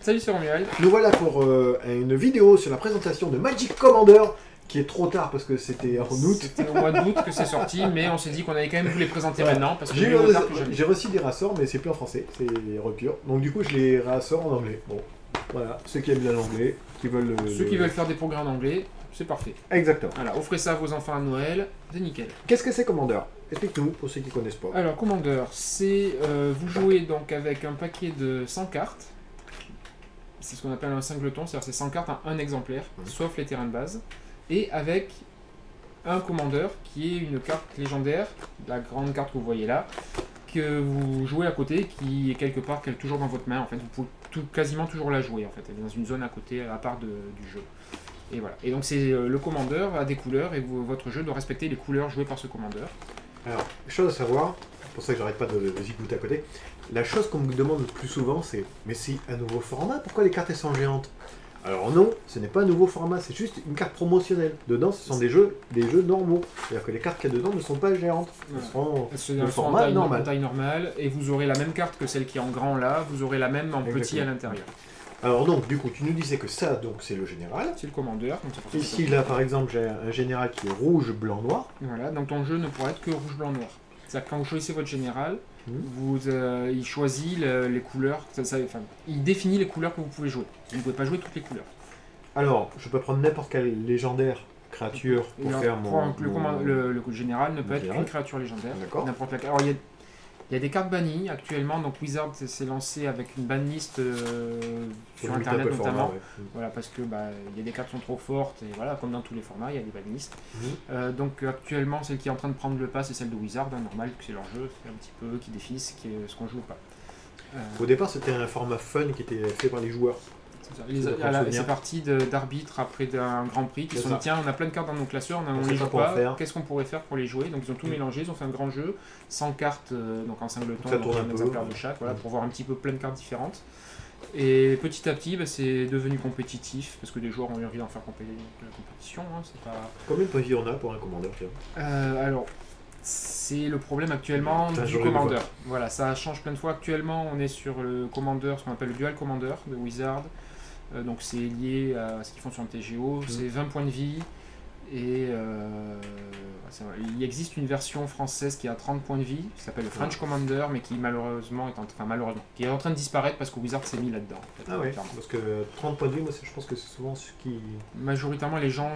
Salut, c'est Romuald. Nous voilà pour une vidéo sur la présentation de Magic Commander, qui est trop tard parce que c'était en août. C'était au mois d'août que c'est sorti, mais on s'est dit qu'on allait quand même vous les présenter maintenant, parce que j'ai reçu des rassors, mais c'est plus en français, c'est rupture. Donc du coup, je les rassors en anglais. Bon, voilà, ceux qui aiment bien l'anglais, qui veulent... Ceux qui veulent faire des progrès en anglais, c'est parfait. Exactement. Voilà, offrez ça à vos enfants à Noël, c'est nickel. Qu'est-ce que c'est Commander? Explique-nous, pour ceux qui ne connaissent pas. Alors, Commander, c'est... vous jouez donc avec un paquet de 100 cartes. C'est ce qu'on appelle un singleton, c'est-à-dire c'est 100 cartes en un exemplaire, sauf les terrains de base. Et avec un commandeur qui est une carte légendaire, la grande carte que vous voyez là, que vous jouez à côté, qui est quelque part, qui est toujours dans votre main. En fait, vous pouvez quasiment toujours la jouer. En fait, elle est dans une zone à côté, à part du jeu. Et voilà. Et donc c'est le commandeur a des couleurs et votre jeu doit respecter les couleurs jouées par ce commandeur. Alors, chose à savoir, c'est pour ça que j'arrête pas de écouter à côté. La chose qu'on me demande le plus souvent, c'est mais c'est un nouveau format, pourquoi les cartes elles sont géantes? Alors non, ce n'est pas un nouveau format, c'est juste une carte promotionnelle. Dedans, ce sont des jeux normaux. C'est-à-dire que les cartes qu'il y a dedans ne sont pas géantes. Elles seront de format normal. En taille normale, et vous aurez la même carte que celle qui est en grand là, vous aurez la même en petit à l'intérieur. Alors donc, du coup, tu nous disais que ça, donc c'est le général. C'est le commandeur. Ici, là, par exemple, j'ai un général qui est rouge, blanc, noir. Voilà, donc ton jeu ne pourra être que rouge, blanc, noir. C'est-à-dire que quand vous choisissez votre général, il choisit les couleurs, il définit les couleurs que vous pouvez jouer. Vous ne pouvez pas jouer toutes les couleurs. Alors, je peux prendre n'importe quelle légendaire créature pour faire le général ne peut être qu'une créature légendaire. N'importe laquelle. Alors, il y a des cartes bannies actuellement, donc Wizard s'est lancé avec une banlist sur internet notamment, voilà, parce que il y a des cartes qui sont trop fortes, et voilà, comme dans tous les formats, il y a des banlistes. Donc actuellement, celle qui est en train de prendre le pas, c'est celle de Wizard, normal, que c'est leur jeu, c'est un petit peu eux qui définissent ce qu'on joue ou pas. Au départ, c'était un format fun qui était fait par les joueurs. C'est parti d'arbitres après d'un grand prix qui se sont dit tiens, on a plein de cartes dans nos classeurs, on les joue pas, qu'est-ce qu'on pourrait faire pour les jouer? Donc ils ont tout mélangé, ils ont fait un grand jeu, 100 cartes donc en singleton, un exemplaire de chaque, voilà, pour voir un petit peu plein de cartes différentes. Et petit à petit, c'est devenu compétitif, parce que les joueurs ont eu envie d'en faire la compétition. Combien de PV on a pour un commandeur? Alors, c'est le problème actuellement du commandeur. Voilà, ça change plein de fois. Actuellement, on est sur le commandeur, ce qu'on appelle le dual commander de Wizard. Donc c'est lié à ce qu'ils font sur le TGO, c'est 20 points de vie, et il existe une version française qui a 30 points de vie, qui s'appelle le French Commander, mais qui malheureusement qui est en train de disparaître parce que Wizard s'est mis là-dedans. En fait, ah oui, parce que 30 points de vie, moi je pense que c'est souvent ce qui... Majoritairement les gens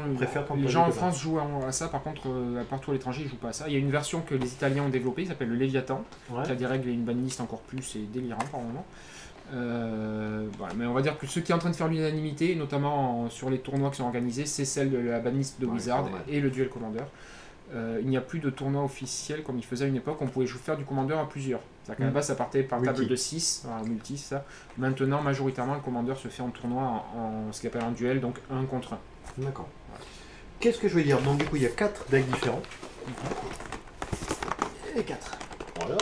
en France jouent à ça, par contre partout à l'étranger ils jouent pas à ça. Il y a une version que les Italiens ont développée, qui s'appelle le Léviathan, qui a des règles et une banlist encore plus délirant par moment. Voilà, mais on va dire que ce qui est en train de faire l'unanimité, notamment sur les tournois qui sont organisés, c'est celle de la banlist de Wizard et le duel commander. Il n'y a plus de tournoi officiel comme il faisait à une époque, on pouvait faire du commandeur à plusieurs. C'est-à-dire qu'à la base ça partait par table de 6, multi, ça. Maintenant, majoritairement, le commandeur se fait en tournoi en ce qu'on appelle un duel, donc 1 contre 1. D'accord. Voilà. Qu'est-ce que je veux dire? Donc du coup, il y a 4 decks différents. Et 4. Voilà.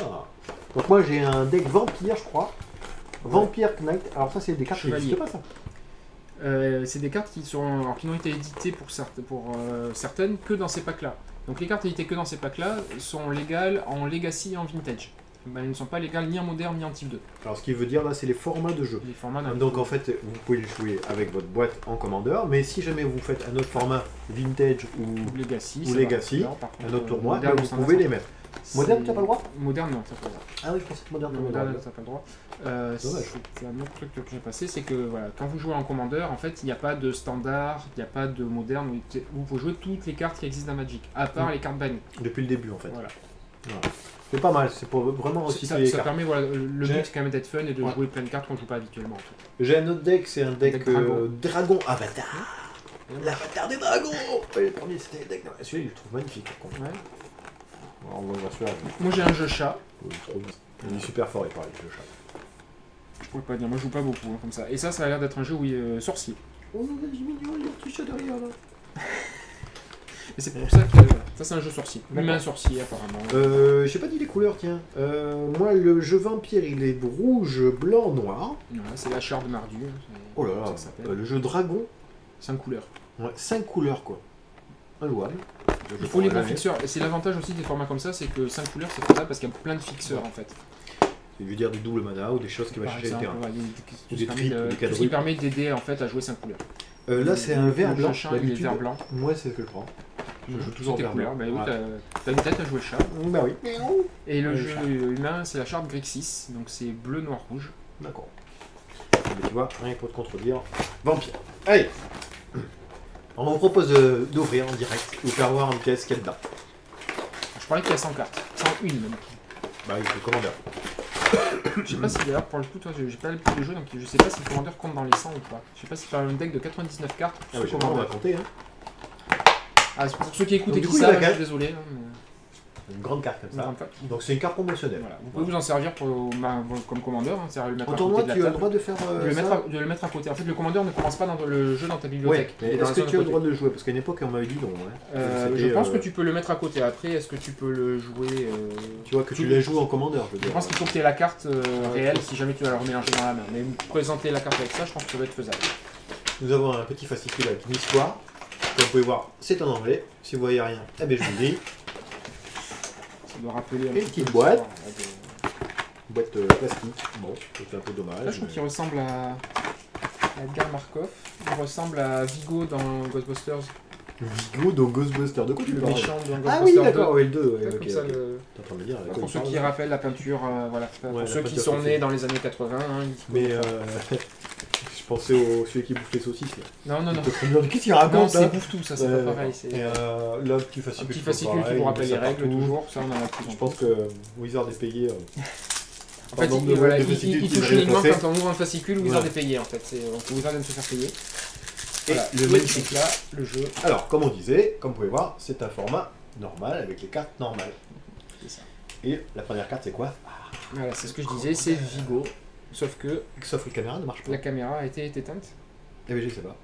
Donc moi j'ai un deck vampire, je crois. Vampire Knight, alors ça c'est des cartes qui n'existent pas, ça? C'est des cartes qui n'ont été éditées pour certaines que dans ces packs-là. Donc les cartes éditées que dans ces packs-là sont légales en Legacy et en Vintage. Elles ne sont pas légales ni en moderne ni en type 2. Alors ce qui veut dire là, c'est les formats de jeu. Donc en fait, vous pouvez les jouer avec votre boîte en commandeur, mais si jamais vous faites un autre format Vintage ou Legacy, un autre tournoi, vous pouvez les mettre. Moderne, tu n'as pas le droit? Moderne, non, tu n'as pas le droit. Ah oui, je pensais que moderne, tu n'as pas le droit. C'est un autre truc que j'ai passé, c'est que voilà, quand vous jouez en commandeur, en fait, il n'y a pas de standard, il n'y a pas de moderne, vous pouvez jouer toutes les cartes qui existent dans Magic, à part les cartes bannies. Depuis le début, en fait. Voilà. C'est pas mal, c'est pour vraiment aussi ça permet, voilà, le but c'est quand même d'être fun et de jouer plein de cartes qu'on ne joue pas habituellement. En fait. J'ai un autre deck, c'est un deck Dragon Avatar. L'avatar des dragons. Le premier c'était le deck. Celui-là, je le trouve magnifique. On va voir celui-là. Moi j'ai un jeu chat. Il est super fort, il parle du jeu chat. Je pourrais pas dire, moi je joue pas beaucoup comme ça. Et ça a l'air d'être un jeu où il est sorcier. Oh, il est mignon, il y a un petit chat derrière là. Et c'est pour ça que ça c'est un jeu sorcier. Même un sorcier apparemment. J'ai pas dit les couleurs, tiens. Moi le jeu vampire il est rouge, blanc, noir. Voilà, c'est la chair de Mardu. Oh là là, le jeu dragon. 5 couleurs. Ouais, 5 couleurs quoi. Inlouable. Il faut les bons fixeurs. Et c'est l'avantage aussi des formats comme ça, c'est que 5 couleurs c'est faisable parce qu'il y a plein de fixeurs en fait. Je veux dire des doubles mana ou des choses qui vont chercher le terrain. Ou des tripes, ou des quadruples. Ce qui permet d'aider en fait à jouer 5 couleurs. Là c'est un vert blanc. Il est vert blanc. Moi c'est ce que je prends. Je joue toujours vert blanc. Bah oui, t'as une tête à jouer chat. Bah oui. Et le jeu humain c'est la charte Grixis, donc c'est bleu, noir, rouge. D'accord. Mais tu vois, rien pour te contredire. Vampire. Allez. On vous propose d'ouvrir en direct, vous faire voir en pièce qu'il y a dedans. Je parlais qu'il y a 100 cartes, 101 même. Bah oui, c'est le commandeur. Je sais pas si d'ailleurs, pour le coup, toi, j'ai pas le plus de jeu, donc je sais pas si le commandeur compte dans les 100 ou pas. Je sais pas si t'as un deck de 99 cartes, ah oui, on va compter. Hein. Ah, pour ceux qui écoutent et qui savent, je suis désolé. Hein, mais... Une grande carte comme ça. Donc c'est une carte promotionnelle. Voilà. Vous pouvez vous en servir comme commandeur, hein, c'est-à-dire le mettre à côté de la table. Tu as le droit de faire de le mettre à côté. En fait, le commandeur ne commence pas dans le jeu dans ta bibliothèque. Ouais, est-ce que tu as le droit de le jouer? Parce qu'à une époque, on m'avait dit non. Je pense que tu peux le mettre à côté. Après, est-ce que tu peux le jouer Tu vois que tu la joues en commandeur, je veux dire. Je pense qu'il faut que tu aies la carte réelle si jamais tu vas la remélanger dans la main. Mais présenter la carte avec ça, je pense que ça va être faisable. Nous avons un petit fascicule avec une histoire. Comme vous pouvez voir, c'est en anglais. Si vous voyez rien, eh bien je vous le dis. De rappeler une petite boîte. Boîte plastique. Bon, c'est un peu dommage. Là, je trouve qu'il ressemble à Edgar Markov. Il ressemble à Vigo dans Ghostbusters. Vigo dans Ghostbusters, de quoi tu le parles? Méchant dans Ghostbusters. Ah oui, d'accord, oui, le 2. Ouais, okay, ça, T'es en train de me dire. Pour ceux qui rappellent la peinture, voilà. Pour ceux qui sont nés dans les années 80. Hein, mais je pensais au celui qui bouffe les saucisses. Là. Non. Qu'est-ce qu'il raconte? Non, c'est bouffe tout, ça, c'est pas pareil. Et là, un petit fascicule qui vous rappelle les règles, toujours. Ça, on en a plus. Je pense que Wizard est payé. En fait, il touche uniquement quand on ouvre un fascicule, Wizard est payé en fait. Donc Wizard vient de se faire payer. Et le magnifique là, le jeu. Alors, comme on disait, comme vous pouvez voir, c'est un format normal avec les cartes normales. C'est ça. Et la première carte, c'est quoi? Voilà, c'est ce que je disais, c'est Vigo. Sauf que la caméra ne marche pas. La caméra a été éteinte. Eh bien, je sais pas.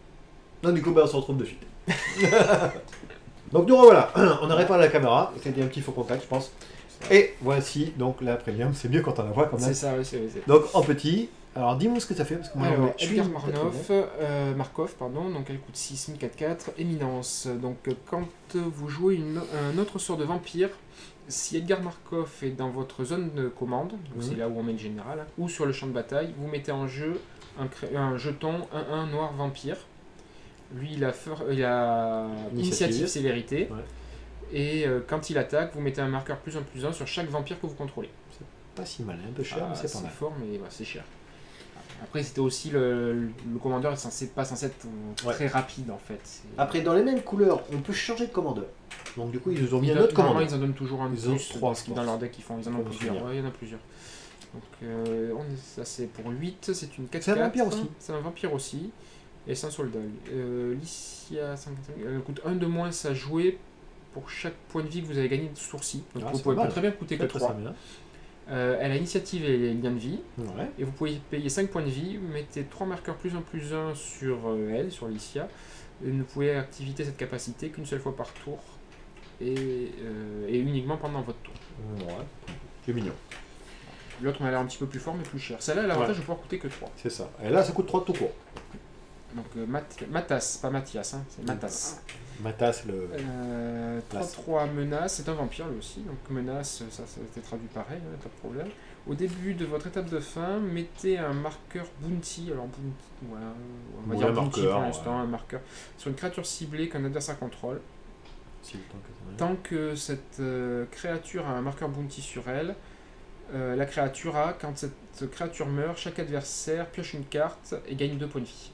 Non, du coup, on se retrouve de suite. Donc, nous revoilà. On a réparé la caméra. C'était un petit faux contact, je pense. Et voici donc la premium. C'est mieux quand on la voit quand même. C'est ça, oui, c'est. Donc, en petit. Alors, dis-moi ce que ça fait. Parce que moi, Edgar Markov, donc elle coûte 6, 4/4. Éminence. Donc, quand vous jouez un autre sort de vampire, si Edgar Markov est dans votre zone de commande, c'est là où on met le général, ou sur le champ de bataille, vous mettez en jeu un jeton 1-1 noir vampire. Lui, il a initiative célérité. Ouais. Et quand il attaque, vous mettez un marqueur +1/+1 sur chaque vampire que vous contrôlez. C'est pas si mal, un peu cher, mais c'est pas mal. C'est fort, mais ouais, c'est cher. Après, c'était aussi le commandeur est pas censé être très rapide en fait. Après, dans les mêmes couleurs, on peut changer de commandeur. Donc du coup, ils nous ont mis un autre commandeur. Ils en donnent toujours un plus, 3 dans leur deck, ils en ont plusieurs. Ouais, il y en a plusieurs. Donc ça c'est pour 8, c'est une 4/4. C'est un vampire aussi. C'est un vampire aussi. Et c'est un soldat. Licia, elle coûte 1 de moins à jouer pour chaque point de vie que vous avez gagné de sourcil. Donc vous pouvez très bien coûter que 3. Elle a initiative et lien de vie. Ouais. Et vous pouvez payer 5 points de vie. Vous mettez 3 marqueurs +1/+1 sur elle, sur Licia. Et ne pouvez activer cette capacité qu'une seule fois par tour. Et uniquement pendant votre tour. Ouais, c'est mignon. L'autre m'a l'air un petit peu plus fort mais plus cher. Celle-là, elle a l'avantage de pouvoir coûter que 3. C'est ça. Et là, ça coûte 3 tout court. Donc Matas, pas Mathias, hein, c'est Matas. Matas, le... 3-3 menace, c'est un vampire lui aussi, donc menace, ça a été traduit pareil, hein, pas de problème. Au début de votre étape de fin, mettez un marqueur bounty, alors bounty, ouais, on va dire bounty pour l'instant, un marqueur, sur une créature ciblée qu'un adversaire contrôle. Tant que cette créature a un marqueur bounty sur elle, la créature a, quand cette créature meurt, chaque adversaire pioche une carte et gagne 2 points de vie.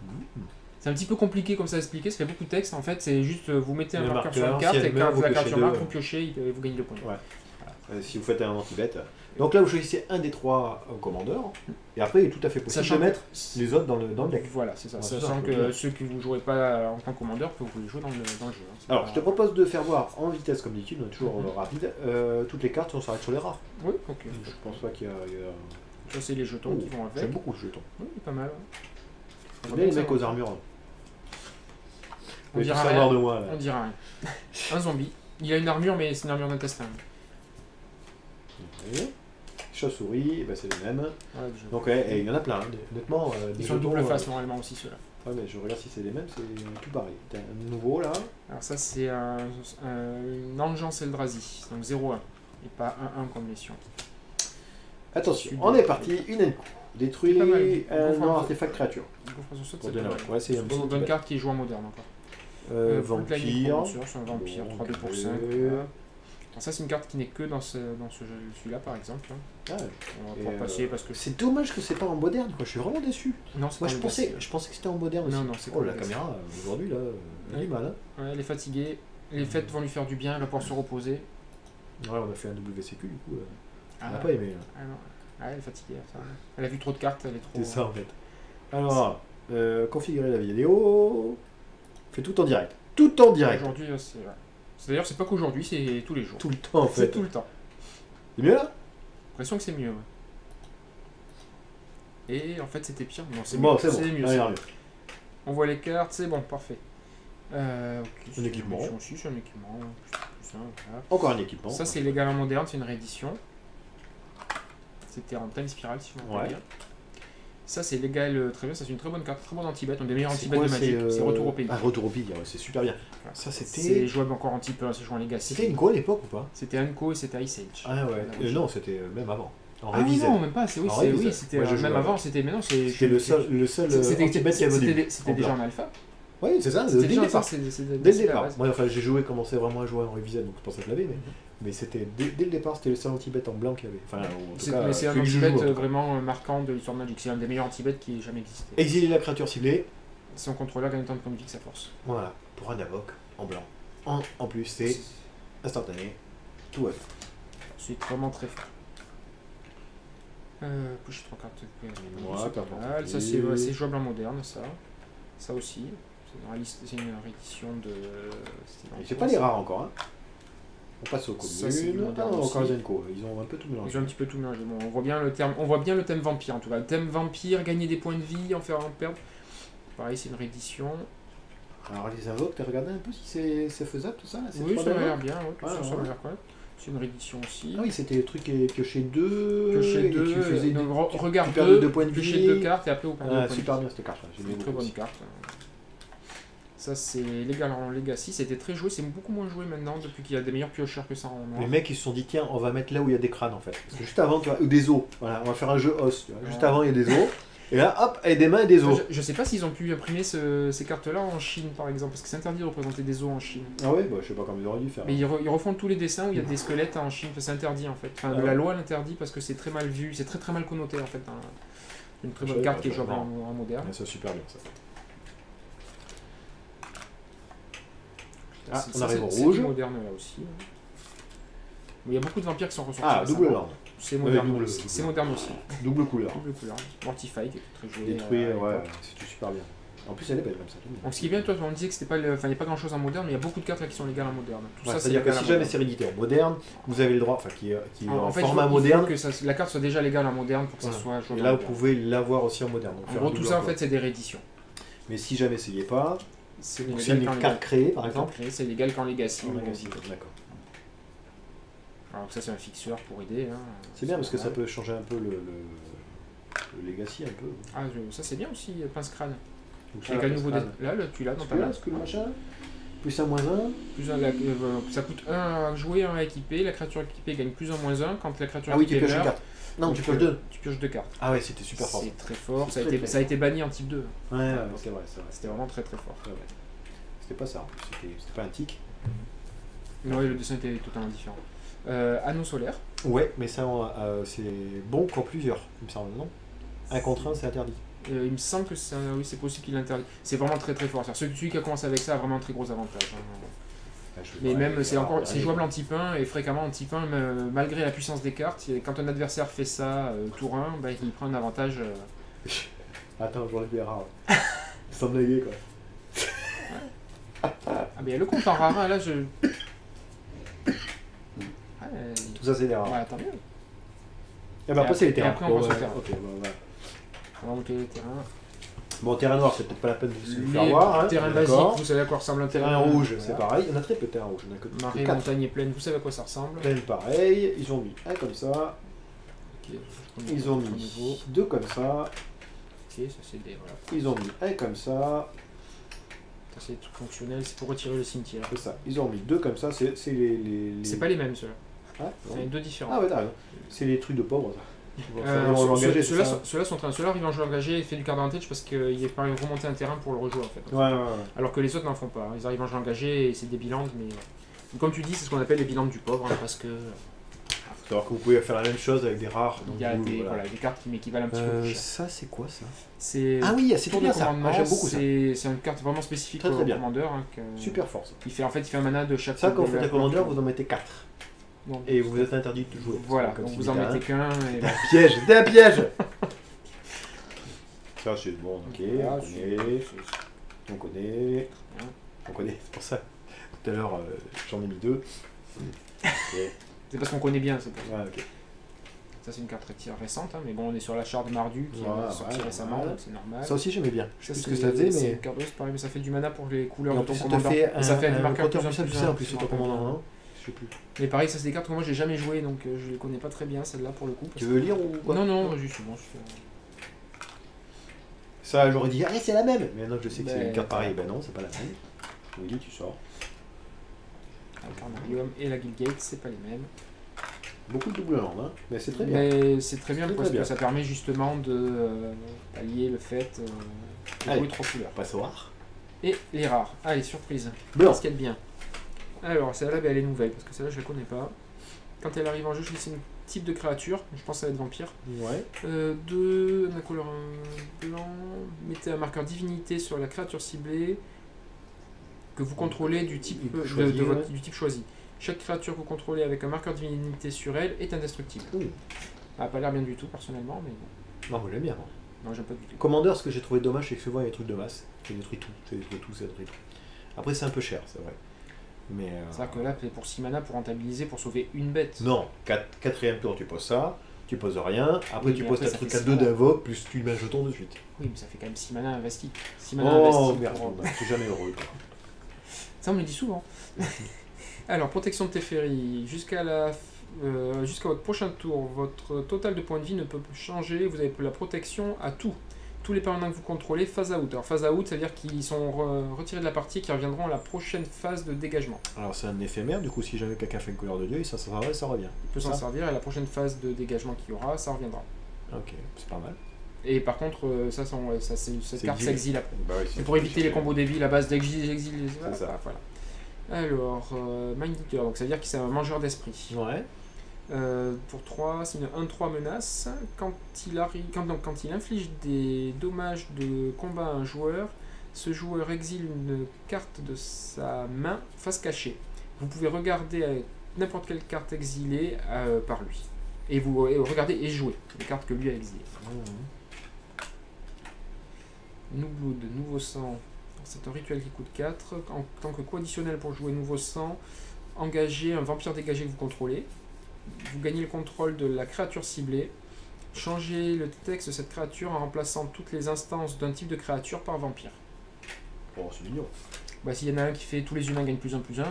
C'est un petit peu compliqué comme ça à expliquer, ça fait beaucoup de texte en fait, c'est juste vous mettez un marqueur sur une carte et quand la créature meurt, vous piochez et vous gagnez 2 points. Ouais. Voilà. Si vous faites un anti-bet. Donc là vous choisissez un des 3 commandeurs et après il est tout à fait possible de mettre les autres dans le deck. Voilà, c'est ça. Sachant que ceux qui vous jouerez pas en tant que commandeur, vous pouvez les jouer dans le jeu. Hein. Alors je te propose de faire voir en vitesse comme d'habitude, on est toujours rapide, toutes les cartes, on s'arrête sur les rares. Oui, ok. Je pense pas qu'il y a... Ça c'est les jetons qui vont avec. J'aime beaucoup ce jeton. Oui, pas mal. J'aime bien les mecs aux armures. On dira rien. On dira rien. Un zombie. Il a une armure mais c'est une armure d'intestin. Chauve-souris, bah c'est les mêmes. Ouais, donc il y en a plein, honnêtement. Ils sont double face normalement aussi ceux-là. Ouais mais je regarde si c'est les mêmes, c'est tout pareil. T'as un nouveau là. Alors ça c'est une Engeance Eldrazi, donc 0-1 et pas 1-1 comme mission. Attention, on est parti, une coup. Détruit un non-artefact créature. Ouais, c'est une bonne carte qui joue en moderne encore. Vampire. C'est un vampire, 3-2 pour 5. Ça, c'est une carte qui n'est que dans celui-là, par exemple. Ah, on va passer parce que... C'est dommage que c'est pas en moderne, quoi. Je suis vraiment déçu. Non, moi, je pensais que c'était en moderne aussi. Non, c'est oh, la caméra, aujourd'hui, là, elle a du mal. Hein. Ouais, elle est fatiguée. Les fêtes vont lui faire du bien, elle va pouvoir se reposer. Ouais, on a fait un WCQ, du coup. Elle n'a pas aimé. Elle est fatiguée. Ça. Elle a vu trop de cartes, elle est trop... C'est ça, en fait. Alors, configurer la vidéo. Fait tout en direct. Tout en direct. Aujourd'hui, c'est... D'ailleurs, c'est pas qu'aujourd'hui, c'est tous les jours. Tout le temps, en fait. C'est tout le temps. C'est mieux, là? J'ai l'impression que c'est mieux, ouais. Et en fait, c'était pire. Non, c'est bon, mieux. C'est mieux. Allez, on voit les cartes, c'est bon, parfait. Okay, un équipement. Aussi, c'est un équipement. Voilà. Encore un équipement. Ça, c'est légal en moderne, c'est une réédition. C'était en time spiral, si je me rappelle bien. Ça, c'est légal, très bien. Ça, c'est une très bonne carte, très bonne anti-bet. On a des meilleurs anti-bet de Magic. C'est Retour au pays. Ah, Retour au pays, ouais, c'est super bien. Voilà. Ça, c'était. C'est jouable encore anti-peu, c'est joué en Legacy. C'était Inco à l'époque ou pas? C'était Inco et c'était Ice Age. Ah ouais, non, c'était même avant. En révisé. Non, même pas, oui, c'était même avant, c'était maintenant. C'était le seul anti-bet qui avait C'était déjà en alpha. Oui, c'est ça, dès le départ. Dès le départ. Moi, enfin, j'ai commencé vraiment à jouer en révisé, donc c'est pour ça que je l'avais, mais c'était dès le départ, c'était le seul anti-bet en blanc qu'il y avait. Enfin, mais c'est un anti-bet vraiment marquant de l'histoire de Magic. C'est un des meilleurs anti-bet qui ait jamais existé. Exiler la créature ciblée. Son contrôleur gagne autant de points de vie que sa force. Voilà, pour un invoque en blanc. En plus, c'est instantané. Tout va bien. C'est vraiment très fort. Push 3 cartes. Ça, c'est jouable en moderne, ça. Ça aussi. C'est une réédition de... C'est pas les rares encore, hein. On passe au communes. Encore Zenko. Ils ont un peu tout mélangé. Ils ont un petit peu tout mélangé. Bon, on voit bien le thème vampire en tout cas. Le thème vampire, gagner des points de vie, en faire en perdre. Pareil, c'est une réédition. Alors les invoques, t'as regardé un peu si c'est faisable tout ça là? Oui, ça a l'air bien. Ouais, ça a l'air correct. C'est une réédition aussi. Ah oui, c'était le truc piocher 2. Piocher 2. Tu faisais regarde 2 points de vie. Piocher 2 cartes et après au ah, super bien cette carte. C'est une très bonne carte. Ça, c'est légal en Legacy. C'était très joué. C'est beaucoup moins joué maintenant depuis qu'il y a des meilleurs piocheurs que ça en noir. Les mecs, ils se sont dit, tiens, on va mettre là où il y a des crânes en fait. Parce que juste avant, tu vois, ou des os. Voilà, on va faire un jeu os. Tu vois. Juste avant, il y a des os. Et là, hop, et des mains et des os. Je sais pas s'ils ont pu imprimer ces cartes-là en Chine, par exemple, parce que c'est interdit de représenter des os en Chine. Ah ouais, bah, je sais pas comment ils auraient dû faire. Mais ils refont tous les dessins où il y a des squelettes en Chine. C'est interdit en fait. Enfin, la loi l'interdit parce que c'est très mal vu, c'est très mal connoté en fait. Une très bonne carte qui est jouable en moderne. C'est super bien ça. On arrive au rouge. C'est moderne là aussi. Il y a beaucoup de vampires qui sont ressortis. Ah, double ordre. C'est moderne, c'est moderne aussi. Double couleur. Mortify qui est très joué. Détruire, ouais, c'est super bien. En plus, elle est belle comme ça. Donc, ce qui est bien, toi, on disait que c'était pas, il n'y a pas grand chose en moderne, mais il y a beaucoup de cartes là qui sont légales en moderne. Tout ça, c'est-à-dire que si jamais c'est réédité en moderne, vous avez le droit, enfin, qui est en format moderne. Il faut que la carte soit déjà légale en moderne pour que ça soit jouable. Et là, vous pouvez l'avoir aussi en moderne. En gros, tout ça, en fait, c'est des rééditions. Mais si jamais ça n'y est pas, c'est une carte créée, par exemple. C'est légal qu'en Legacy. D'accord. Alors ça c'est un fixeur pour aider. Hein. C'est bien parce que ça peut changer un peu le Legacy un peu. Ah ça c'est bien aussi, pince crâne. Avec un nouveau là tu l'as dans ta main. Ce que le machin. Plus 1, moins 1. Ça coûte 1 à jouer, 1 à équiper. La créature équipée gagne plus 1, moins 1 quand la créature équipée tu pioches une carte. Non, tu pioches 2. Tu pioches 2 cartes. Ah ouais, c'était super fort. C'est très fort. Ça a été banni en type 2. Ouais, c'est vrai. C'était vraiment très fort. C'était pas ça en plus, c'était pas un tic. Oui, le dessin était totalement différent. Anneau solaire. Ouais, mais ça c'est bon qu'en plusieurs, il me semble, non? 1 contre 1, c'est interdit. Il me semble que oui, c'est possible qu'il l'interdit. C'est vraiment très fort. Celui qui a commencé avec ça a vraiment un très gros avantage. Mais même, c'est jouable en type 1 et fréquemment en type 1, malgré la puissance des cartes. Quand un adversaire fait ça tour 1, bah, il prend un avantage. Attends, je vais rare. Sans blaguer quoi. Ah, mais le compte en rara, là, je. Tout ça c'est des rares. Ouais, tant mieux. Et bah après c'est les terrains. Après on passe au terrain. Ok, voilà. On va monter les terrains. Bon, terrain noir, c'est peut-être pas la peine de se faire voir. Terrain basique, vous savez à quoi ressemble un terrain rouge, c'est pareil. Il y en a très peu de terrain rouge. Marée, montagne et plaine, vous savez à quoi ça ressemble. Plaine pareil, ils ont mis un comme ça. Ils ont mis 2 comme ça. Ok, ça c'est des. Voilà. Ils ont mis un comme ça. Ça c'est tout fonctionnel, c'est pour retirer le cimetière. C'est ça. Ils ont mis 2 comme ça, c'est les. C'est pas les mêmes ceux-là. Ah, c'est 2 différents. Ah ouais, t'as raison. C'est les trucs de pauvres ça. Ceux-là arrivent en jeu engagé et fait du card advantage parce qu'il est pas remonté un terrain pour le rejouer en fait. Alors que les autres n'en font pas. Ils arrivent en jeu engagé et c'est des bilans, mais comme tu dis, c'est ce qu'on appelle les bilans du pauvre parce que. Faut savoir que vous pouvez faire la même chose avec des rares. Il y a des cartes qui m'équivalent un petit peu plus cher. Ça, c'est quoi ça? Ah oui, c'est tout bien ça. J'aime beaucoup ça. C'est une carte vraiment spécifique au commandeur. Super force. Il fait un mana de chaque. Ça, quand vous faites un commandeur, vous en mettez 4. Non, et vous êtes interdit de jouer. Voilà, donc vous en mettez qu'un. Et... Piège, c'était un piège. Ça, c'est bon, ok. On connaît. C'est pour ça. Tout à l'heure, j'en ai mis 2. C'est parce qu'on connaît bien, c'est pour ça. Ouais, ok. Ça, c'est une carte très récente, mais bon, on est sur la charte Mardu qui est sortie récemment, donc c'est normal. Ça aussi, j'aimais bien. Je sais ce que ça faisait, mais. C'est pareil, mais ça fait du mana pour les couleurs de ton commandant. Ça fait un marqueur plus en plus sur ton commandant, non? Je sais plus. Mais pareil, ça c'est des cartes que moi j'ai jamais joué, donc je les connais pas très bien, celle-là pour le coup. Tu veux lire ou quoi? Non, juste bon. Ça, j'aurais dit, c'est la même! Mais non, je sais que c'est une carte pareille. Ben non, c'est pas la même. Oui, tu sors. Carnarium et la Guildgate, c'est pas les mêmes. Beaucoup de double land, hein. Mais c'est très bien. Mais c'est très bien parce que ça permet justement de allier le fait de jouer 3 couleurs. Passe au rare. Et les rares. Allez, surprise. Qu'est-ce qu'il y a de bien? Alors, celle-là, elle est nouvelle, parce que celle-là, je la connais pas. Quand elle arrive en jeu, c'est un type de créature, je pense que ça va être vampire. Ouais. Un couleur blanc, mettez un marqueur divinité sur la créature ciblée que vous contrôlez du type choisi. Chaque créature que vous contrôlez avec un marqueur divinité sur elle est indestructible. Ça n'a pas l'air bien du tout, personnellement, mais bon. Non, moi j'aime bien. Non, j'aime pas du tout. Commander, ce que j'ai trouvé dommage, c'est que souvent il y a des trucs de masse. C'est détruit tout, c'est détruit tout. Après, c'est un peu cher, c'est vrai. C'est-à-dire que là, c'est pour 6 mana pour rentabiliser, pour sauver une bête. Non, 4ème tour, tu poses ça, tu poses rien, après tu poses ta truc à 2 d'invoque, plus tu mets un jeton de suite. Oui, mais ça fait quand même 6 mana investis. 6 mana investis. Merde, je suis jamais heureux. Ça, on me le dit souvent. Alors, protection de Teferi, jusqu'à votre prochain tour, votre total de points de vie ne peut changer, vous avez la protection à tout. Tous les permanents que vous contrôlez, phase out. Alors phase out, ça veut dire qu'ils sont retirés de la partie et qu'ils reviendront à la prochaine phase de dégagement. Alors c'est un éphémère, du coup si jamais quelqu'un fait une couleur de dieu, ça revient. Il peut s'en servir et la prochaine phase de dégagement qu'il y aura, ça reviendra. Ok, c'est pas mal. Et par contre, cette carte s'exile après. Bah oui, c'est pour éviter les combos débiles à base d'exil. C'est ça. Voilà. Alors, Mind Eater, donc ça veut dire que c'est un mangeur d'esprit. Ouais. Pour 3, c'est une 1-3 menace. Quand il inflige des dommages de combat à un joueur, ce joueur exile une carte de sa main face cachée. Vous pouvez regarder n'importe quelle carte exilée par lui. Et vous regardez et jouer les cartes que lui a exilées. New Blood, nouveau sang. C'est un rituel qui coûte 4. En tant que coût additionnel pour jouer nouveau sang, engagez un vampire dégagé que vous contrôlez. Vous gagnez le contrôle de la créature ciblée. Changez le texte de cette créature en remplaçant toutes les instances d'un type de créature par vampire. Oh, c'est mignon. Bah, s'il y en a un qui fait tous les humains gagnent plus 1 plus 1.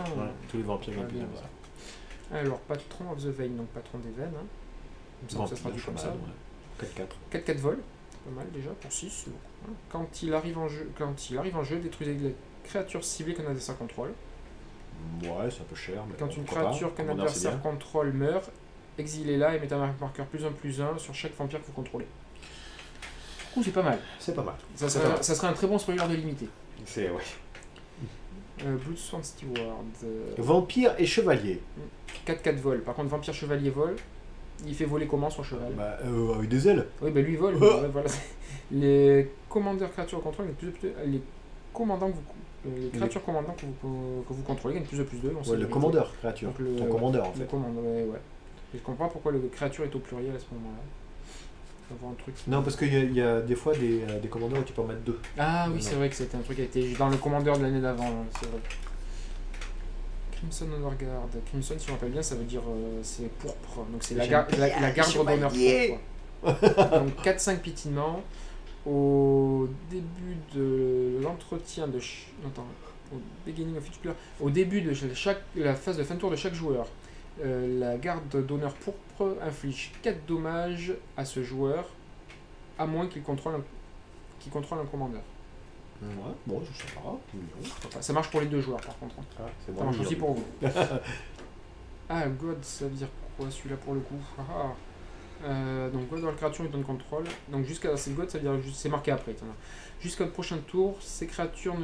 Tous les vampires gagnent plus 1. Alors, patron of the vein, donc patron des veines. Hein. Il me semble que ça sera tout comme ça. 4-4. 4-4 vol. Pas mal déjà pour 6. Quand il arrive en jeu, détruisez les créatures ciblées qu'un adversaire contrôle. Ouais, c'est un peu cher. Mais quand une créature qu'un adversaire contrôle meurt, exilez-la et mettez un marqueur plus 1 sur chaque vampire que vous contrôlez. Du coup, c'est pas mal. C'est pas mal. Ça serait un très bon spoiler de limité. C'est, ouais. Bloodsworn Steward. Vampire et chevalier. 4-4 vol. Par contre, vampire chevalier vol. Il fait voler comment son cheval? Avec des ailes. Oui, bah lui il vole. Voilà. Les commandeurs créatures au contrôle, les commandants les créatures commandants que vous contrôlez gagnent plus de plus 2. Ouais, le commandeur créature. Ton commandeur en fait. Le commandeur, ouais. Je comprends pourquoi le créature est au pluriel à ce moment-là. Un truc. Non, parce qu'il y a des fois des commandeurs où tu peux en mettre 2. Ah oui, c'est vrai que c'était un truc qui a été dans le commandeur de l'année d'avant, c'est vrai. Crimson Honor-Guard. Crimson, si je me rappelle bien, ça veut dire c'est pourpre. Donc c'est la garde d'honneur pourpre. Donc 4-5 piétinements. Au début de l'entretien de... au beginning of each player. Au début de la phase de fin de tour de chaque joueur, la garde d'honneur pourpre inflige 4 dommages à ce joueur, à moins qu'il contrôle un commandeur. Ouais, bon, je sais pas. Ça marche pour les 2 joueurs par contre. Ah, ça marche aussi pour vous. Ah, God, ça veut dire quoi celui-là pour le coup? Donc God dans la créature lui donne contrôle. Donc jusqu'à c'est God, ça veut dire c'est marqué après. Jusqu'au prochain tour, ces créatures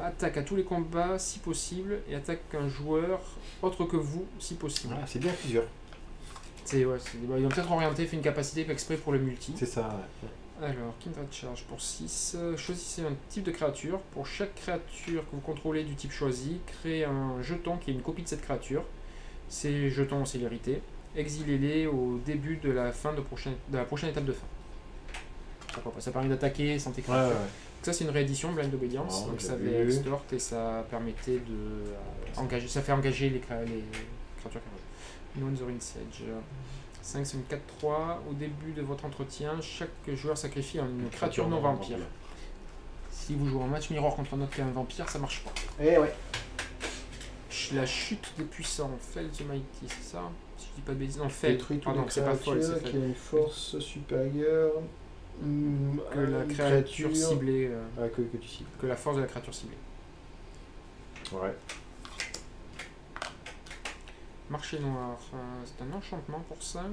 attaquent à tous les combats si possible et attaquent un joueur autre que vous si possible. Voilà, c'est bien plusieurs. Ils ont peut-être orienté, fait une capacité exprès pour le multi. C'est ça. Ouais. Alors, Kindred Charge pour 6. Choisissez un type de créature. Pour chaque créature que vous contrôlez du type choisi, créez un jeton qui est une copie de cette créature. Ces jetons ont célérité. Exilez-les au début de la prochaine étape de fin. Pourquoi pas. Ça permet d'attaquer sans tes créatures. Ouais. Donc ça c'est une réédition, Blind Obedience. Donc ça avait extort et ça permettait de ça fait engager les créatures. Non the Sage. 5 c'est une 4-3. Au début de votre entretien, chaque joueur sacrifie une créature non vampire. Si vous jouez en match mirror contre un autre qu'un vampire, ça marche pas. Eh ouais. La chute des puissants, Fell the Mighty, c'est ça? Si je dis pas de bêtises, non, Fell, pardon, c'est pas folle, c'est qui a une force supérieure que la créature ciblée. Que tu cibles. Que la force de la créature ciblée. Ouais. Marché noir, c'est un enchantement pour 5.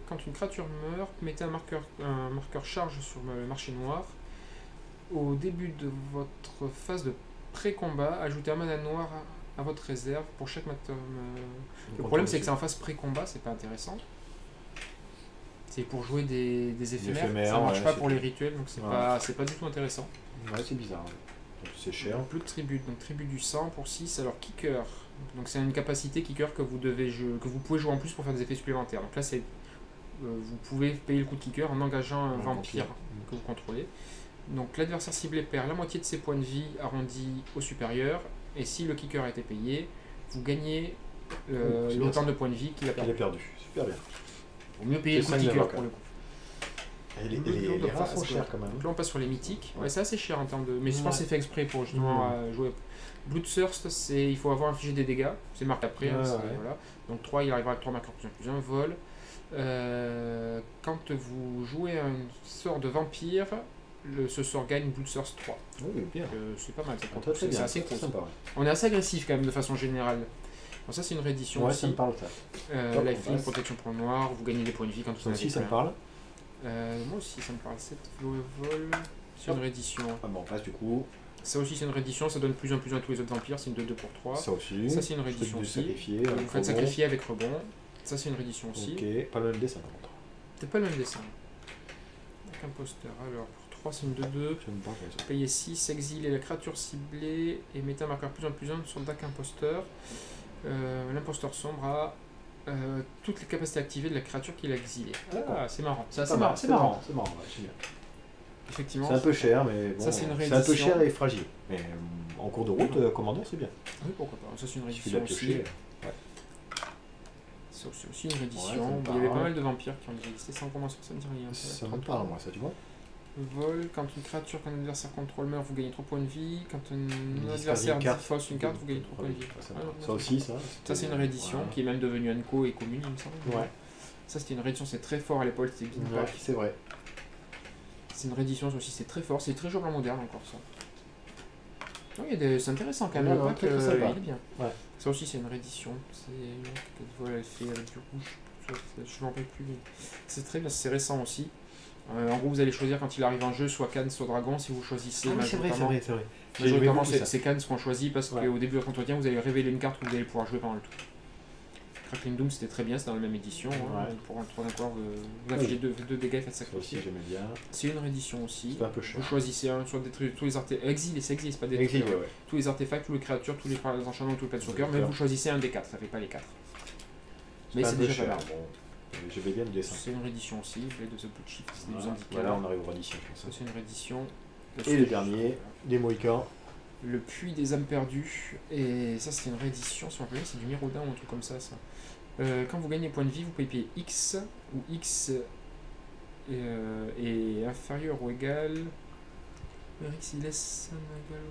Quand une créature meurt, mettez un marqueur charge sur le marché noir. Au début de votre phase de pré-combat, ajoutez un mana noir à votre réserve pour chaque matin. Le problème c'est que c'est en phase pré-combat, c'est pas intéressant. C'est pour jouer des éphémères, ça marche pas pour les rituels, donc c'est pas du tout intéressant. Ouais, c'est bizarre. C'est cher. Plus de tribut, donc tribut du sang pour 6. Alors kicker, donc c'est une capacité kicker que vous pouvez jouer en plus pour faire des effets supplémentaires. Donc là c'est vous pouvez payer le coup de kicker en engageant un vampire que vous contrôlez. Donc l'adversaire ciblé perd la moitié de ses points de vie arrondis au supérieur, et si le kicker a été payé, vous gagnez autant de points de vie qu'il a perdu. Super bien. Vaut mieux payer le coup de kicker pour le coup. Et les rares sont chers quand même. Donc là on passe sur les mythiques. Ouais, c'est assez cher en termes de. Mais je pense que c'est fait exprès pour justement jouer. Bloodthirst, il faut avoir infligé des dégâts. C'est marqué après. Voilà. Donc 3, il arrivera avec 3 marqueurs plus 1 vol. Quand vous jouez un sort de vampire, ce sort gagne Bloodthirst 3. Oui, bien. C'est pas mal. C'est assez cool. Sympa, ouais. On est assez agressif quand même de façon générale. Bon, ça c'est une réédition aussi. Ça me parle ça. Lifelink, protection pour le noir, vous gagnez des points de vie quand vous en avez plein. Ça me parle. Moi aussi ça me parle. 7 vol, c'est une réédition. Ah bon, on passe du coup. Ça aussi c'est une réédition, ça donne plus en plus à tous les autres vampires, c'est une 2-2 pour 3. Ça aussi. Ça c'est une réédition aussi. Vous faites sacrifier avec rebond. Ça c'est une réédition aussi. Ok, pas le même dessin par contre. C'est pas le même dessin. Donc imposteur. Alors pour 3 c'est une 2-2. Vous payez 6, exilez la créature ciblée et mettez un marqueur plus 1 sur le deck imposteur. L'imposteur sombre a toutes les capacités activées de la créature qu'il a exilée. Ah, c'est marrant. C'est marrant, ouais, génial. Effectivement. C'est un peu cher, mais bon, c'est un peu cher et fragile. Mais en cours de route, commandeur, c'est bien. Oui, pourquoi pas. Ça, c'est une réédition aussi. C'est aussi une réédition. Il y avait pas mal de vampires qui ont déjà existé. Sans commencer, ça me dit rien. Ça me parle, moi, ça, tu vois. Vol, quand une créature qu'un adversaire contrôle meurt, vous gagnez 3 points de vie. Quand un adversaire fausse une carte, vous gagnez 3 points de vie. Ça aussi, ça. Ça, c'est une réédition qui est même devenue Anko et commune, il me semble. Ouais. Ça, c'était une réédition, c'est très fort à l'époque, c'était bien. Ouais, c'est vrai. C'est une réédition aussi, c'est très fort, c'est très jouable en moderne encore ça. Oui, c'est intéressant quand même, le pack, il est bien. Ouais. Ça aussi, c'est une réédition. C'est vol, elle fait avec du rouge. Je m'en rappelle plus. C'est très bien, c'est récent aussi. En gros, vous allez choisir quand il arrive en jeu, soit Cannes, soit Dragon, si vous choisissez. C'est vrai. Majoritairement, c'est Cannes qu'on choisit parce qu'au début de votre entretien, vous allez révéler une carte que vous allez pouvoir jouer pendant le tour. Crackling Doom, c'était très bien, c'est dans la même édition. Pour un 3 d'accord, vous affichez 2 dégâts et faites sacrifier. J'aimais bien. C'est une réédition aussi. C'est un peu cher. Vous choisissez un sur tous les artefacts. Exil, c'est exil, c'est pas des tous les artefacts, tous les créatures, tous les enchantements, tout le planeswalker, mais vous choisissez un des 4, ça fait pas les 4. Mais c'est déjà pas mal. Je vais bien le dessin. C'est une réédition aussi, Blade of the Blue Chief, c'est des handicapés. Voilà, on arrive aux rééditions. Ça, c'est une réédition. Et le dernier, des Mohicans. Le Puits des âmes perdues. Et ça, c'est une réédition, si on peut dire, c'est du Mirodin ou un truc comme ça. Quand vous gagnez points de vie, vous pouvez payer X, où X est inférieur ou égal. X, il laisse un égal.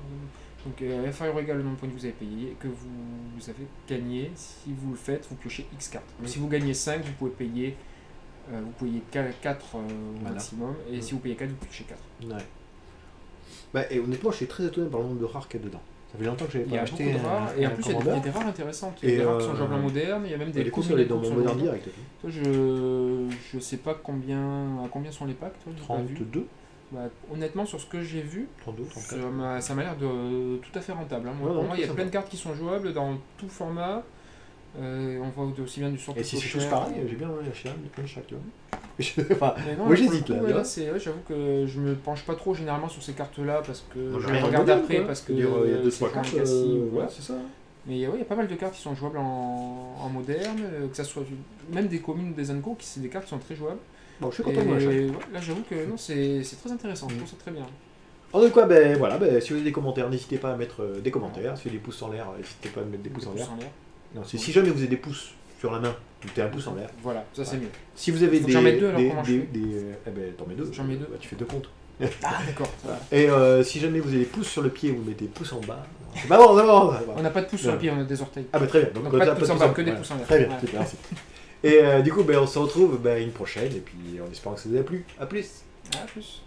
Donc, inférieur ou égal au nombre de points que vous avez payé, que vous avez gagné. Si vous le faites, vous piochez X cartes. Si vous gagnez 5, vous pouvez payer 4 au maximum. Et si vous payez 4, vous piochez 4. Ouais. Bah, et honnêtement, je suis très étonné par le nombre de rares qu'il y a dedans. Ça fait longtemps que j'avais Il y pas a acheté beaucoup de rares, et en plus il y a des rares intéressantes. Il y a des rares qui sont jouables en moderne, il y a même des communes qui sont dans mon moderne direct. Toi, je sais pas à combien sont les packs, toi, 32. Bah, honnêtement, sur ce que j'ai vu, 32, 34. ça m'a l'air de tout à fait rentable. Hein. Moi, pour moi, il y a plein de cartes qui sont jouables dans tout format. On voit aussi bien du sort. Et si c'est tous pareil, j'ai bien acheté un chaque. Moi j'hésite là. J'avoue que je me penche pas trop généralement sur ces cartes-là parce que je les regarde après quoi. parce que il y a 2-3 cartes. Ouais, c'est ça. Mais il y a pas mal de cartes qui sont jouables en moderne, que ça soit même des communes ou des Anco, c'est des cartes qui sont très jouables. Bon, je suis content de mon achat. Là, j'avoue que non, c'est très intéressant, je trouve ça très bien. En tout cas, si vous avez des commentaires, n'hésitez pas à mettre des commentaires. Si vous avez des pouces en l'air, n'hésitez pas à mettre des pouces en l'air. Non, si jamais vous avez des pouces sur la main, mettez un pouce en l'air. Voilà, ça c'est mieux. Si vous avez j'en mets deux, alors comment t'en mets deux. J'en mets deux. Tu fais deux comptes. Ah d'accord. Et si jamais vous avez des pouces sur le pied, vous mettez pouces en bas. C'est pas bon, On n'a pas de pouces sur le pied, on a des orteils. Ah bah très bien. Donc pas de pouces en bas, que des pouces en l'air. Très bien, merci. Et du coup, on se retrouve une prochaine, et puis en espérant que ça vous a plu. A plus. À plus.